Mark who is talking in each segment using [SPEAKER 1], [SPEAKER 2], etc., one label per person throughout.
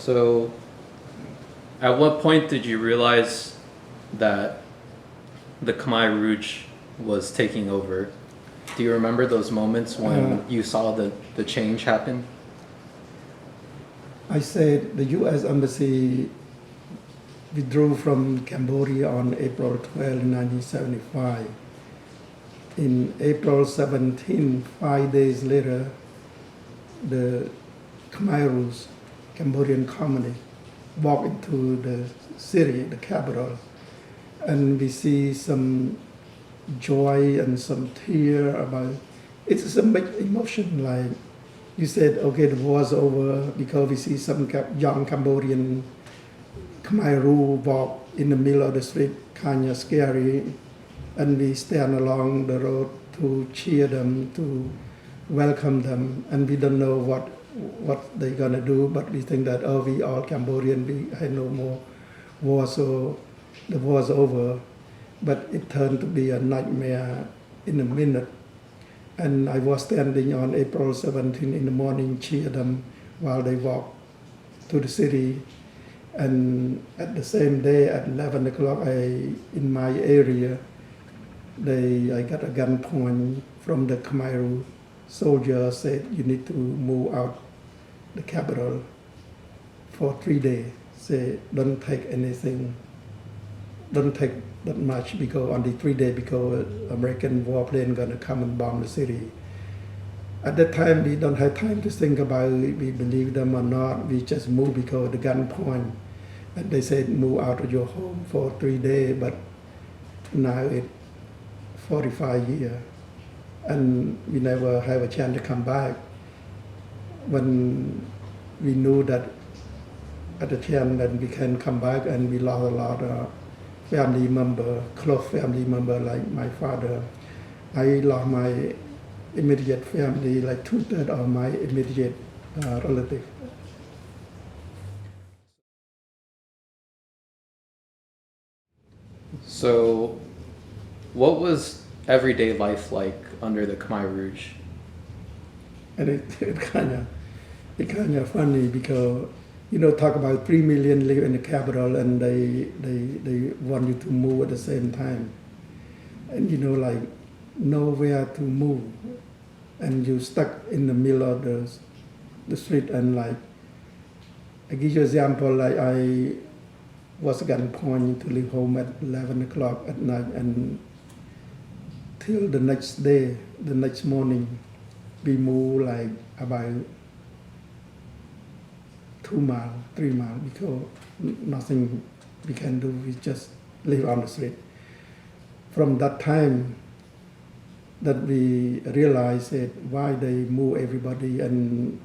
[SPEAKER 1] So, at what point did you realize that the Khmer Rouge was taking over? Do you remember those moments when you saw the change happen?
[SPEAKER 2] I said the U.S. Embassy withdrew from Cambodia on April 12, 1975. In April 17, 5 days later, the Khmer Rouge, Cambodian communist, walked into the city, the capital, and we see some joy and some tear about it's a big emotion. Like you said, okay, the war's over because we see some young Cambodian Khmer Rouge walk in the middle of the street, kind of scary, and we stand along the road to cheer them, to welcome them, and we don't know what they're gonna do, but we think that we all Cambodian, we had no more war, so the war's over. But it turned to be a nightmare in a minute. And I was standing on April 17 in the morning, cheer them while they walk to the city. And at the same day, at 11 o'clock, in my area, I got a gunpoint from the Khmer Rouge soldier said you need to move out the capital for 3 days. Say don't take anything, don't take that much because on the 3 days because American warplane gonna come and bomb the city. At that time we don't have time to think about it, we believe them or not. We just move because the gunpoint, and they said move out of your home for 3 days. But now it's 45 years, and we never have a chance to come back. When we knew that at the chance that we can come back, and we lost a lot of family member, close family member like my father. I lost my immediate family, like 2/3 of my immediate relative.
[SPEAKER 1] So, what was everyday life like under the Khmer Rouge?
[SPEAKER 2] And it kind of funny because talk about 3 million live in the capital, and they want you to move at the same time, and like nowhere to move, and you stuck in the middle of the street. And like I give you an example, like I was gunpoint to leave home at 11 o'clock at night, and till the next day, the next morning, we move like about 2 miles, 3 miles, because nothing we can do, we just live on the street. From that time that we realized it, why they move everybody, and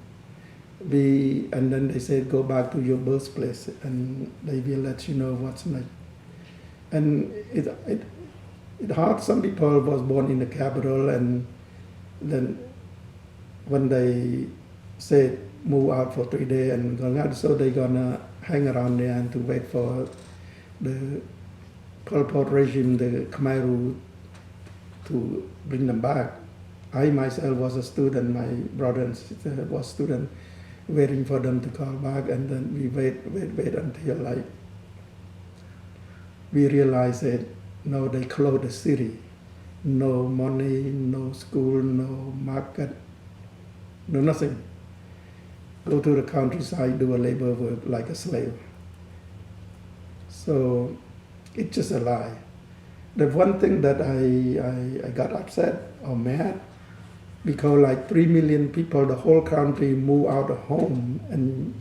[SPEAKER 2] then they said go back to your birthplace and they will let you know what's next. And it hard. Some people was born in the capital, and then when they said move out for 3 days and going out, so they're gonna hang around there and to wait for the Pol Pot regime, the Khmer Rouge, to bring them back. I myself was a student, my brother and sister was student, waiting for them to call back, and then we wait until like we realized that no, they closed the city. No money, no school, no market, no nothing. Go to the countryside, do a labor work like a slave. So it's just a lie. The one thing that I got upset or mad, because like 3 million people, the whole country moved out of home, and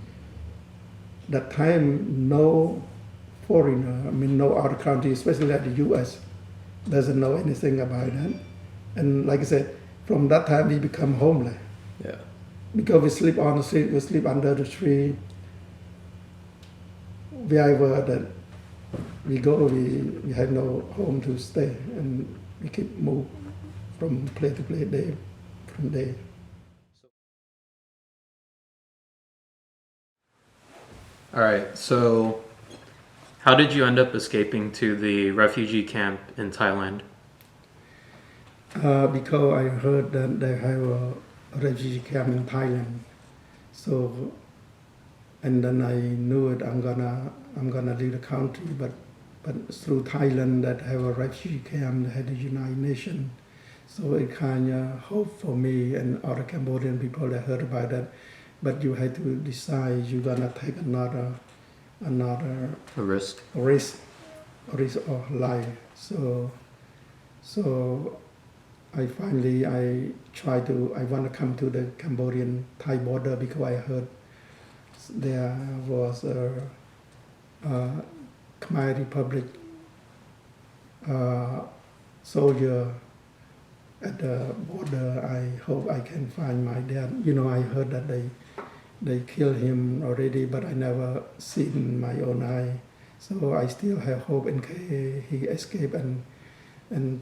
[SPEAKER 2] that time no foreigner, no other country, especially like the U.S., doesn't know anything about that. And like I said, from that time we become homeless.
[SPEAKER 1] Yeah.
[SPEAKER 2] Because we sleep on the street, we sleep under the tree. Wherever that we go, we have no home to stay, and we keep move from place to place, day from day.
[SPEAKER 1] All right, so how did you end up escaping to the refugee camp in Thailand?
[SPEAKER 2] Because I heard that they have a refugee camp in Thailand. So and then I knew it. I'm gonna leave the country, but through Thailand that have a refugee camp, had the United Nations, so it kind of hope for me and other Cambodian people that heard about that. But you had to decide you're gonna take another
[SPEAKER 1] A risk.
[SPEAKER 2] risk of life. So I finally I want to come to the Cambodian Thai border because I heard there was a Khmer Republic soldier at the border. I hope I can find my dad. I heard that they killed him already, but I never seen my own eye. So I still have hope in case he escaped and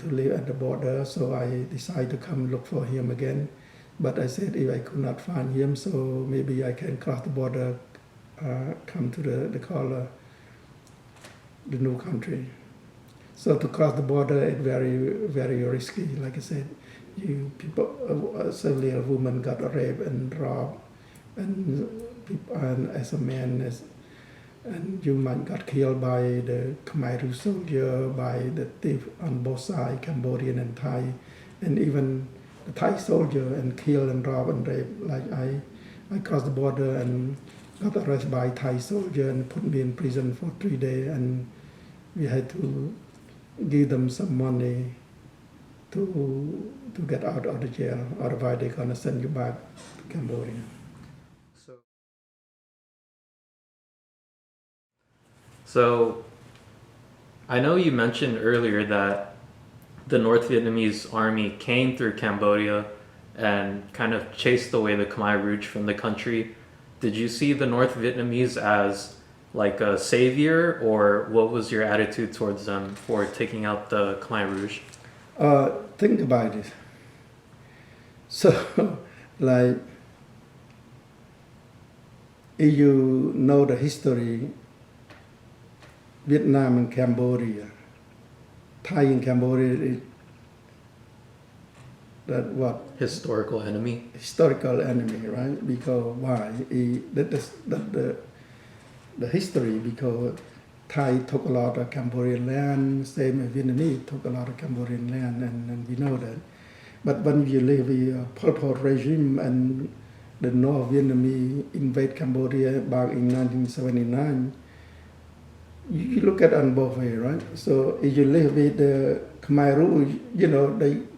[SPEAKER 2] to live at the border. So I decided to come look for him again. But I said if I could not find him, so maybe I can cross the border, come to the new country. So to cross the border, it's very, very risky. Like I said, several women got raped and robbed, and as a man, and you might got killed by the Khmer soldier, by the thief on both sides, Cambodian and Thai, and even the Thai soldier, and kill and rob and rape. Like I crossed the border and got arrested by Thai soldier and put me in prison for 3 days, and we had to give them some money to get out of the jail. Otherwise, they're gonna send you back to Cambodia.
[SPEAKER 1] So I know you mentioned earlier that the North Vietnamese army came through Cambodia and kind of chased away the Khmer Rouge from the country. Did you see the North Vietnamese as like a savior, or what was your attitude towards them for taking out the Khmer Rouge?
[SPEAKER 2] Think about it. So, like, if you know the history, Vietnam and Cambodia, Thai and Cambodia, that what?
[SPEAKER 1] Historical enemy?
[SPEAKER 2] Historical enemy, right? Because why? The history, because Thai took a lot of Cambodian land, same as Vietnamese took a lot of Cambodian land, and we know that. But when you live with a Pol Pot regime and the North Vietnamese invade Cambodia back in 1979, you look at it on both ways, right? So if you live with the Khmer Rouge,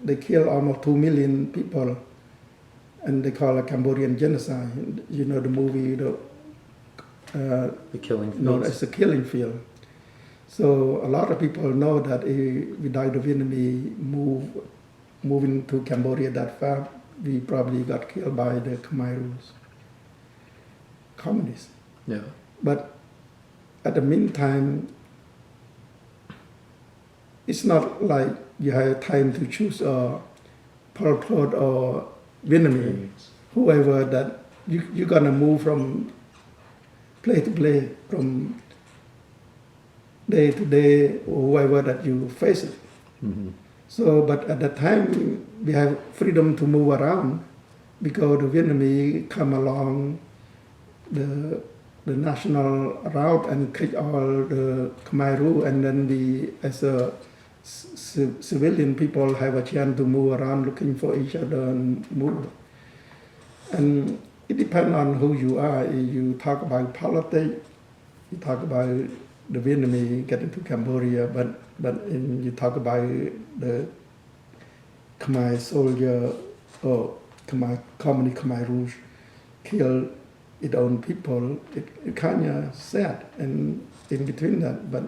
[SPEAKER 2] they kill almost 2 million people, and they call it Cambodian genocide. The movie,
[SPEAKER 1] The killing fields.
[SPEAKER 2] known as the killing field. So a lot of people know that without the Vietnamese moving to Cambodia that far, we probably got killed by the Khmer Rouge communists.
[SPEAKER 1] Yeah.
[SPEAKER 2] But at the meantime, it's not like you have time to choose Pol Pot or Vietnamese, whoever that you're gonna move from place to place, from day to day, or whoever that you face it.
[SPEAKER 1] Mm-hmm.
[SPEAKER 2] So, but at that time, we have freedom to move around because the Vietnamese come along the national route and kick all the Khmer Rouge, and then we, as a civilian people, have a chance to move around looking for each other and move. And it depends on who you are. If you talk about politics, you talk about the Vietnamese getting to Cambodia, but you talk about the Khmer soldier or communist Khmer Rouge kill its own people, it kind of sad and in between that. But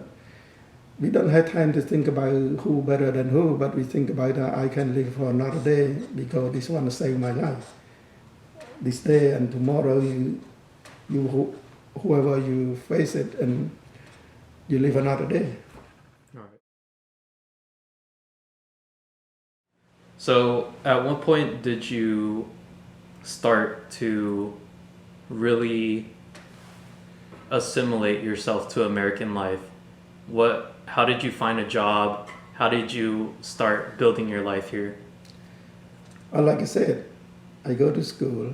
[SPEAKER 2] we don't have time to think about who better than who, but we think about I can live for another day because this one saved my life. This day and tomorrow, whoever you face it, and you live another day.
[SPEAKER 1] All right. So, at what point did you start to really assimilate yourself to American life? How did you find a job? How did you start building your life here?
[SPEAKER 2] Like I said, I go to school,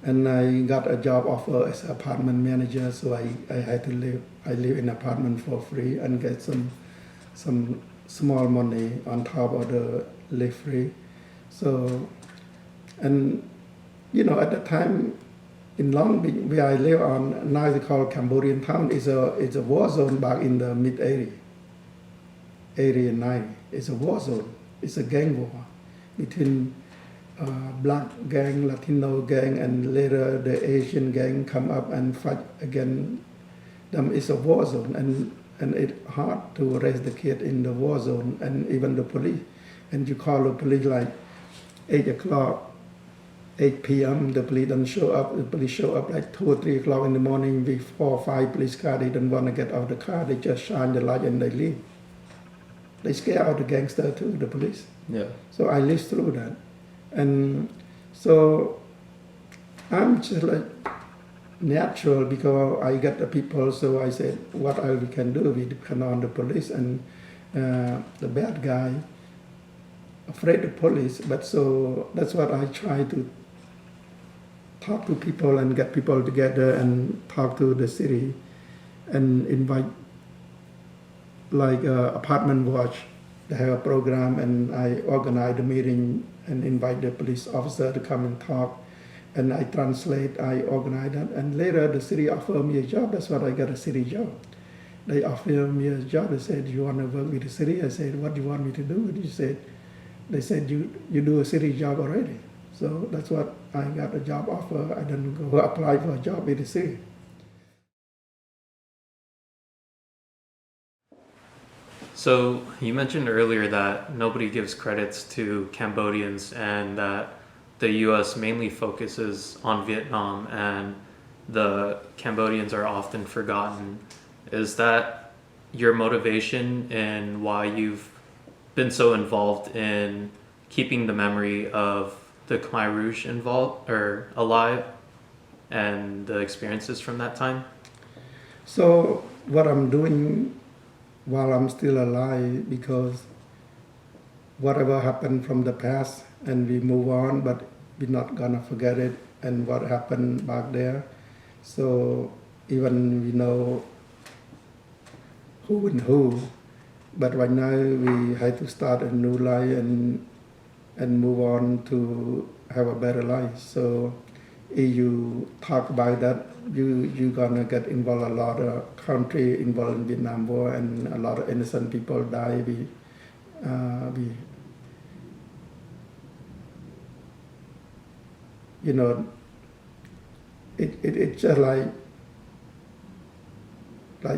[SPEAKER 2] and I got a job offer as apartment manager. So I had to live. I live in apartment for free and get some small money on top of the live free. So and at the time in Long Beach where I live on now it's called Cambodian town is a war zone back in the mid 80 and 90. It's a war zone. It's a gang war between black gang, Latino gang, and later the Asian gang come up and fight against them. It's a war zone, and it's hard to raise the kid in the war zone, and even the police. And you call the police like 8 o'clock, 8 p.m. The police don't show up. The police show up like 2 or 3 o'clock in the morning with 4 or 5 police cars. They don't want to get out of the car. They just shine the light and they leave. They scare out the gangster too, the police.
[SPEAKER 1] Yeah.
[SPEAKER 2] So I lived through that. And so I'm just like natural because I get the people. So I said, what else we can do? We depend on the police and the bad guy, afraid of police. But so that's what I try to talk to people and get people together and talk to the city and invite like apartment watch. They have a program and I organize the meeting and invite the police officer to come and talk, and I translate, I organize that, and later the city offered me a job. That's what I got, a city job. They offered me a job. They said, you want to work with the city? I said, what do you want me to do? They said, you do a city job already. So that's what I got a job offer. I didn't go apply for a job with the city.
[SPEAKER 1] So you mentioned earlier that nobody gives credits to Cambodians and that the U.S. mainly focuses on Vietnam and the Cambodians are often forgotten. Is that your motivation in why you've been so involved in keeping the memory of the Khmer Rouge alive and the experiences from that time?
[SPEAKER 2] So what I'm doing while I'm still alive, because whatever happened from the past and we move on, but we're not gonna forget it and what happened back there. So even we know who and who, but right now we have to start a new life and move on to have a better life. So if you talk about that, you're gonna get involved a lot of country involved in Vietnam War and a lot of innocent people die. It's just like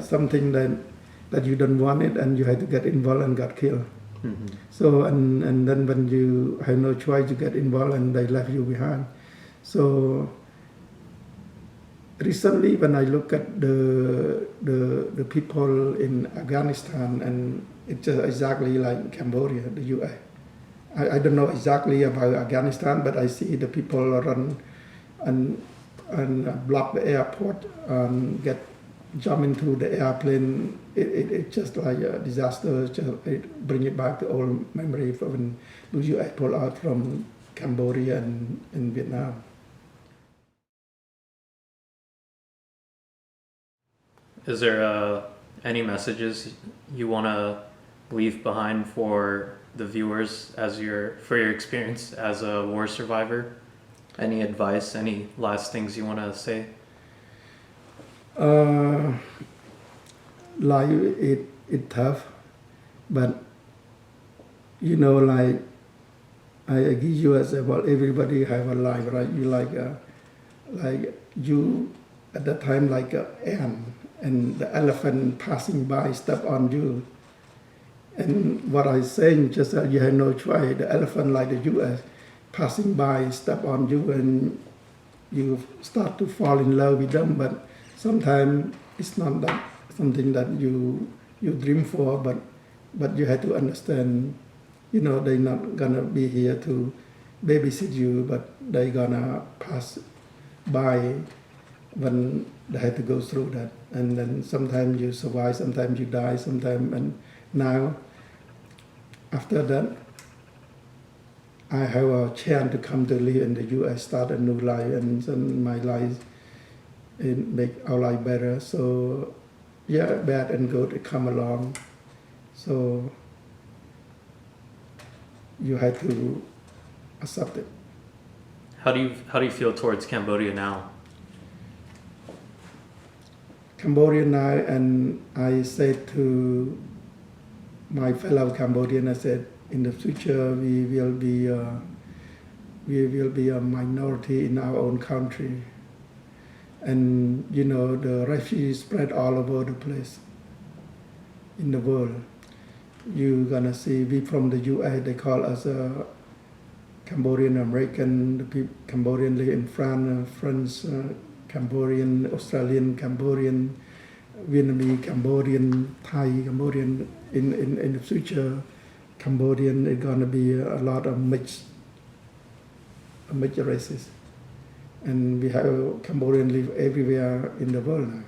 [SPEAKER 2] something that you don't want it and you had to get involved and got killed.
[SPEAKER 1] Mm-hmm.
[SPEAKER 2] So and then when you have no choice, you get involved and they left you behind. So recently, when I look at the people in Afghanistan, and it's just exactly like Cambodia, the U.S. I don't know exactly about Afghanistan, but I see the people run and block the airport and jump into the airplane. It's just like a disaster. It bring it back to old memory for when the U.S. pulled out from Cambodia and Vietnam.
[SPEAKER 1] Is there any messages you want to leave behind for the viewers for your experience as a war survivor? Any advice, any last things you want to say?
[SPEAKER 2] Life it tough, but like I give you as well. Everybody have a life, right? You like you at that time like an ant, and the elephant passing by step on you. And what I saying just that you have no choice. The elephant like the U.S. passing by step on you, and you start to fall in love with them. But sometimes it's not that something that you dream for, but you have to understand. They're not gonna be here to babysit you, but they're gonna pass by when they had to go through that. And then sometimes you survive, sometimes you die, sometimes. And now after that I have a chance to come to live in the U.S., start a new life, and then my life and make our life better. So, yeah, bad and good come along. So you have to accept it.
[SPEAKER 1] How do you feel towards Cambodia now?
[SPEAKER 2] Cambodia now, and I said to my fellow Cambodian, I said, in the future we will be a minority in our own country, and you know the refugees spread all over the place in the world. You're gonna see we from the U.S. They call us a Cambodian American. The Cambodian live in France, Cambodian, Australian, Cambodian, Vietnamese, Cambodian, Thai, Cambodian. In the future, Cambodian is gonna be a lot of mixed races, and we have Cambodian live everywhere in the world now.